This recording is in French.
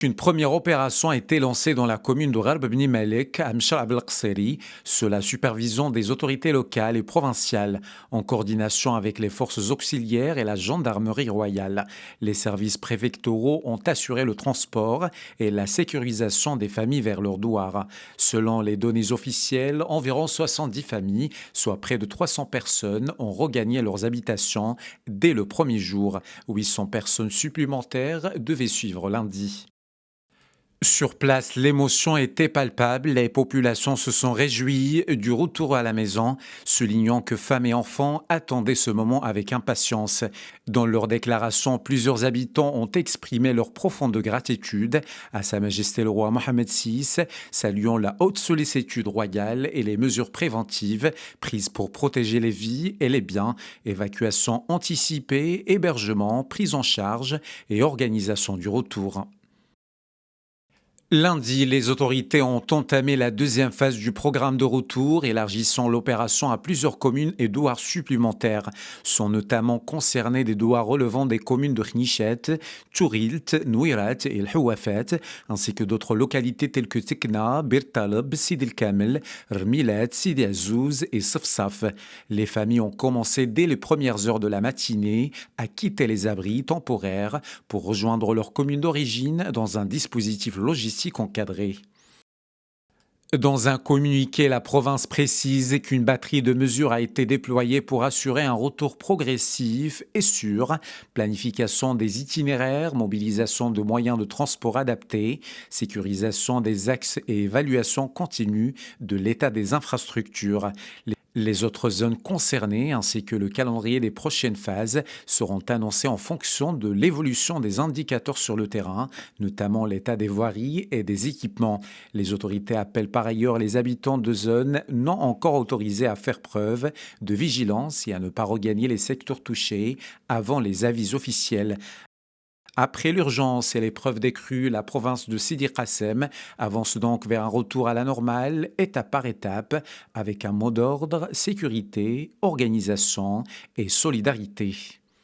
Une première opération a été lancée dans la commune de Gharb Bni Malek, à Mshrab el-Qseri, sous la supervision des autorités locales et provinciales, en coordination avec les forces auxiliaires et la gendarmerie royale. Les services préfectoraux ont assuré le transport et la sécurisation des familles vers leur douar. Selon les données officielles, environ 70 familles, soit près de 300 personnes, ont regagné leurs habitations dès le premier jour. 800 personnes supplémentaires devaient suivre lundi. Sur place, l'émotion était palpable. Les populations se sont réjouies du retour à la maison, soulignant que femmes et enfants attendaient ce moment avec impatience. Dans leur déclaration, plusieurs habitants ont exprimé leur profonde gratitude à Sa Majesté le roi Mohammed VI, saluant la haute sollicitude royale et les mesures préventives prises pour protéger les vies et les biens, évacuation anticipée, hébergement, prise en charge et organisation du retour. Lundi, les autorités ont entamé la deuxième phase du programme de retour, élargissant l'opération à plusieurs communes et douars supplémentaires. Sont notamment concernés des douars relevant des communes de Khnichet, Tourilt, Nouirat et El Houafat, ainsi que d'autres localités telles que Tekna, Bir Taleb, Sidi El Kamel, Rmilat, Sidi Azouz et Safsaf. Les familles ont commencé dès les premières heures de la matinée à quitter les abris temporaires pour rejoindre leur commune d'origine dans un dispositif logistique encadré. Dans un communiqué, la province précise qu'une batterie de mesures a été déployée pour assurer un retour progressif et sûr, planification des itinéraires, mobilisation de moyens de transport adaptés, sécurisation des axes et évaluation continue de l'état des infrastructures. Les autres zones concernées ainsi que le calendrier des prochaines phases seront annoncés en fonction de l'évolution des indicateurs sur le terrain, notamment l'état des voiries et des équipements. Les autorités appellent par ailleurs les habitants de zones non encore autorisés à faire preuve de vigilance et à ne pas regagner les secteurs touchés avant les avis officiels. Après l'urgence et l'épreuve des crues, la province de Sidi Qassem avance donc vers un retour à la normale, étape par étape, avec un mot d'ordre, sécurité, organisation et solidarité.